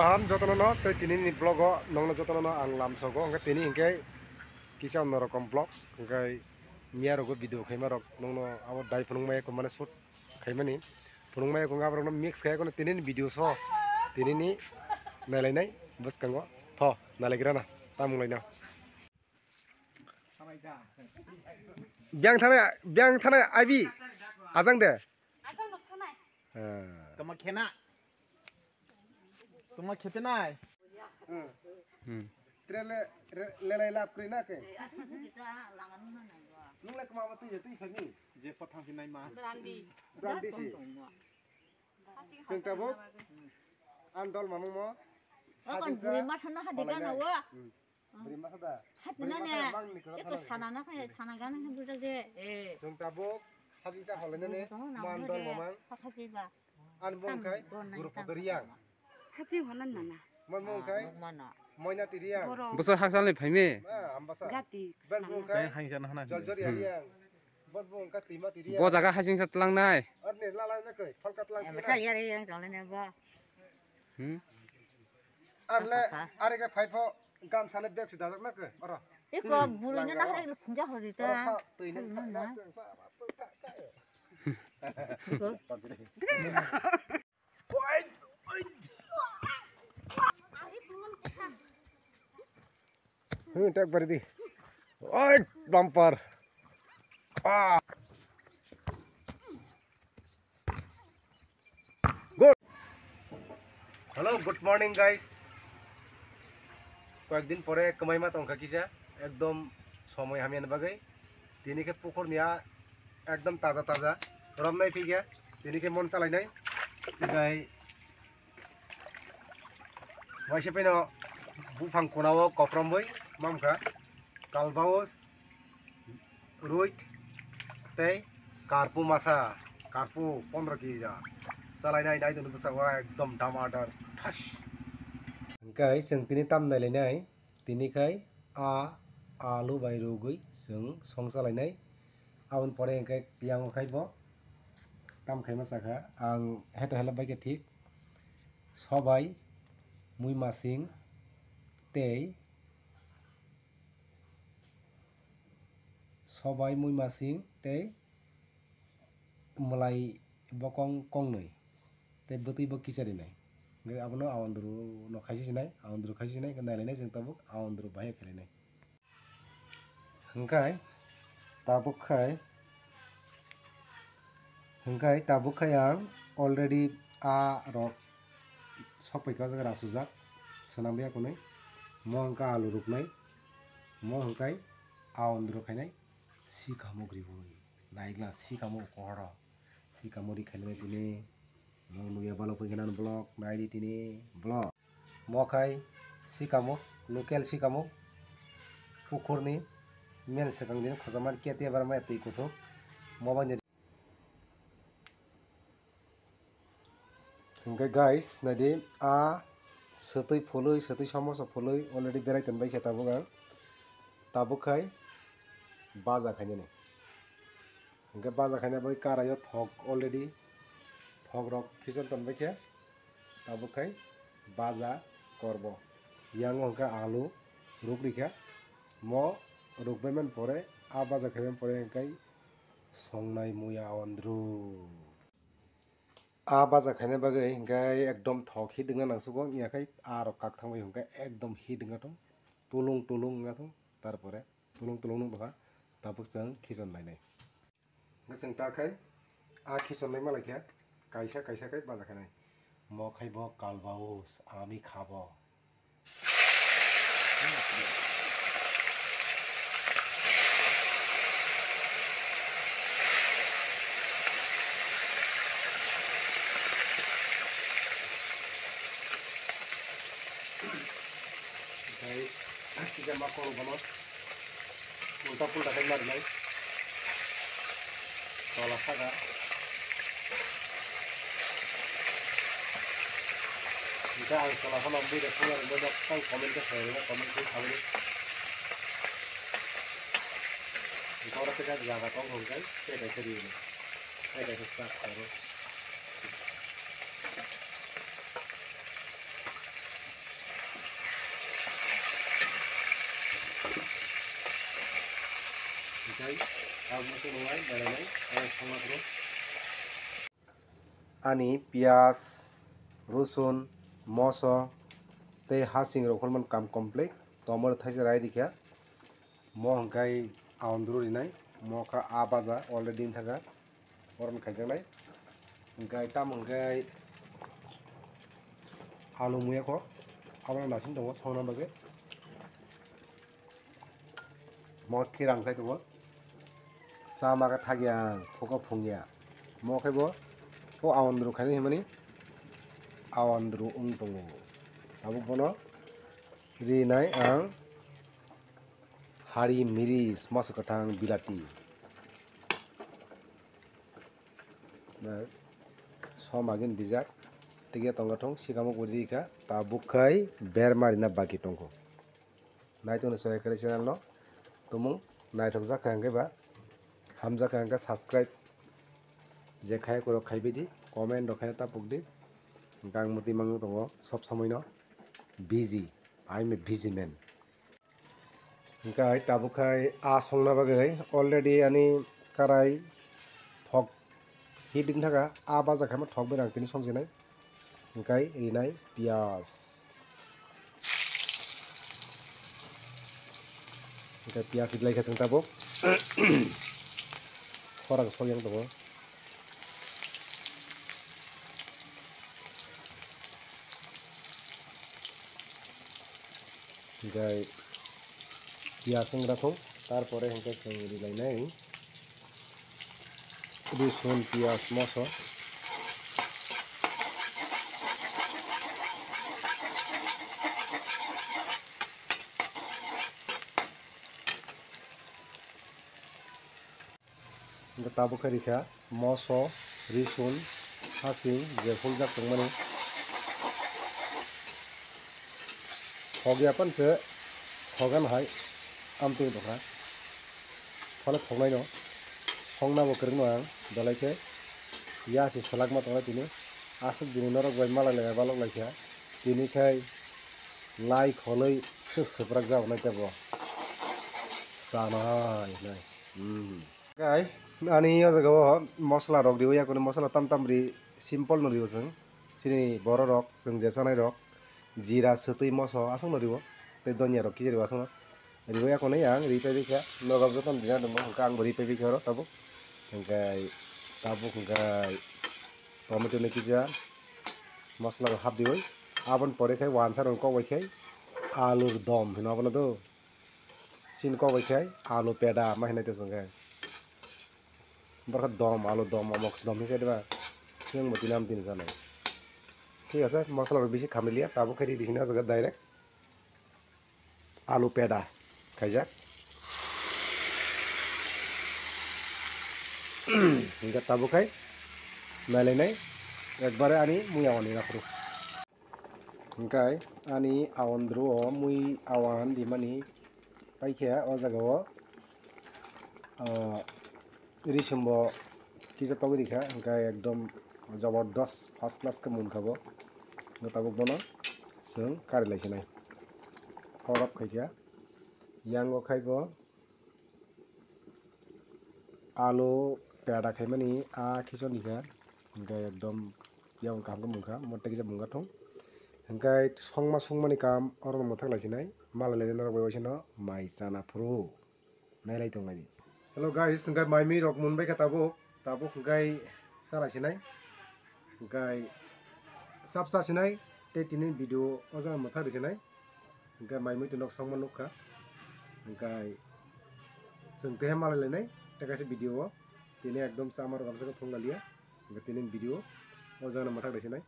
Paham jotono tei tini ni vlogo nongno jotono ang lamsogo angke tini hingke kisa onno rokom vlog angkai mia rogo video khaima rok nongno abo dai phunung mai ko mane shoot khaimani phunung mai ko ngabrok no mix khai ko tini ni video so tini ni nalainai buskango tho nalaigrana tamung laina biang thana abi ajang de ajang no thanai tama khena tama khepinai trele lelai lap krina ke nungla kama batu yati khani je pathang hinai ma brandi si जों tabuk andol mamung mo kon buri ma thana ha diga na wa buri ma sada khatna ne eko sana na khay sana gana ha buja je जों tabuk hajing sa holene ne mandol mamang khati ba an bong kai guru podriang khati honan nana mon bong kai moina tiriang boso hangsalni phaime ambasa gati ben bong kai hangjan hana joljori hariang bon bong ka tima tiriang bo jaga hajing sa tlangnai arne lalai na kai falkat lang sa yare yang jole ne ba arle are ka phaipho gam sale bek sida na kai ara eko buri ne na ha khunja hori ta tuine na tak berdi. Oi, bumper. Good. Hello, good morning guys. কয়েকদিন পরে কমাইমা তংখা কিসা একদম সময় আমি আনবা গই তিনিকে পুকুর নিয়া একদম তাজা তাজা রমনাই ফিগা তিনিকে মন চালাই নাই গাই ওয়াইসে pano বুফাং কোনাও কফরমবই মামখা কালবাউস রুইট tei karpu masa karpu 15 kg ja salai nai dun busawa ekdom damadar thash kai seng tini tam nai le nai tini kai alu bai rugui seng song salai nai awon pore kai piang khai bo tam khai masa kha ang heta hela bai ke thik sobai mui masing tei sobai mui masing tei mulai bokong kong nai tei beti bo kisari nai ngai abono awandru no khaisi sinai awandru khaisi sinai nai lai nai jeng tabuk awandru bahai khali nai hengkai tabuk khai ang already a rok sopai ka jaga rasujak senambia kunai mo hengka alu ruknai mo hengkai awandru khainai si kamogri boi naigla si kamo kohora si kamori khainai tini nuya balo pengena blog naidi tini blog mokai si kamo local si kamo pukurni men sekang din khojaman kete barma tei kutho mobile okay guys nadi a setui samosa pholoi already berai tanbai kheta buga tabukai baza khaine ne hingke baza khaine bai karayo thok already thok rok khisan tanbai khe tabukai baza korbo yang hingke alu rukri khe mo rukbaiman pore a baza khaiman pore hingke songnai muya andru a baza khaine bagai hingke ekdom thok hi dingna nangsugo yakai a rok kak thangbai hingke ekdom hi dingna thong tulung nga thong tarpore tulung nung baka tabuk jeng khison lainai ngajeng takai a khison lai malai khe kaisa kai baza khanai mo khaibo kalbaus ami khabo kai kita makor bono ulta kai marinai sola saga kita ang sola bono bida punya bono kang komen ke saya komen ke kami kita orang kita jaga kong hongkai saya dah jadi ini saya dah start terus ओमफ्राय आबुखौ नङाय बानायनाय संना ani pias rusun moso tei hasing rokolman kam complete tomor thaise rai dikha mo hangkai aondru rinai mo kha a baja already thaga oron khaijanai hangkai tam hangkai alu muya ko abana nasin tongo songna bage mo khirang sai tongo sama ka thagyang phoka phungya mo khaibo ko awandru khani himani awandru tongo abu bono rinai ang hari miris masuk katang bilati bas somagin dijak tiga tongatong sikamo gudika tabukai bermarina baki tongko naitong soy kare channel no tumung naitok jakangge ba hamja kangka subscribe je khai koro khaibedi comment dokhane tapukdi gang muti mangu tongo sob samoi no busy I'm a busy man hingkai tabukai a songna bagai already ani karai thok hidin thaga a baja khama thok berang tini songjinai hingkai rinai pias hingkai pias iglai kha jeng tabuk khorang soyang tongo hingkai pias sengrathong tarpore hingkai sengri lainai rusun pias moso hingkai tabukai rikha moso risun hasing jeful jak tongmani hogyapan se thogan hai amting dokha phale thongnai no thongna bo kerno ang dalaike yasi salakma tonga tini asuk dini norok bai mala lega balok laikha tini khai lai kholoi seprak jab nai tabo sanai nai gai ani ojaga o mosla rok diwi yakoni mosla tam ri simple no diwo jeng sini boro rok jeng jesanai rok jira sutui moso asung no diwo tei donya rok kije diwo asung ribo yakoni yang ripai bikha nogab joton dina demo hangka ang ripai bikha ro tabuk hingkai tabuk hingkai tomato ni kija mosla rok hap diwi abon pore khai wansar rok kok khai alur dom hino abono do sin kok khai alu peda ma hinai te sangkai berkat dom alu dom amok dom hisai deba siang mati nam tin sanai ঠিক আছে মশলা বেশি খামিলিয়া তাবো খাই দিছি না জায়গা direct আলু পেডা খাইজাক হিংকা তাবো খাই নাইলাইনাই একবারে আনি মুই আওয়ানি রাখরু হিংকাই আনি আওয়ানদ্রু মুই আওয়ান দিমানি পাইখিয়া ও জায়গাও রিসম্ব কিজা তগরিখা হিংকাই একদম जबरदस्त फार्स्ट क्लास के मुनखाबो tabuk bono sung kari laisinai horop khaikya yango khaibo alu peda khaimani a khison dikha hingkai ekdom yang kam ke mungkha motte kisa mungkha thong hingkai songmani kam oron mothak laisinai malai lainai norok bai no mai chana phuru nailai tongnai hello guys hingkai mai mi rok munbai kha tabuk hingkai salaisinai hingkai sapsa sinai te tini video oja motha risinai hingkai mai mui tunok songman nukha hingkai jeng tehe malai lainai te kaisa video o tini ekdom chamar gamsa phunglalia hingkai tini video oja motha risinai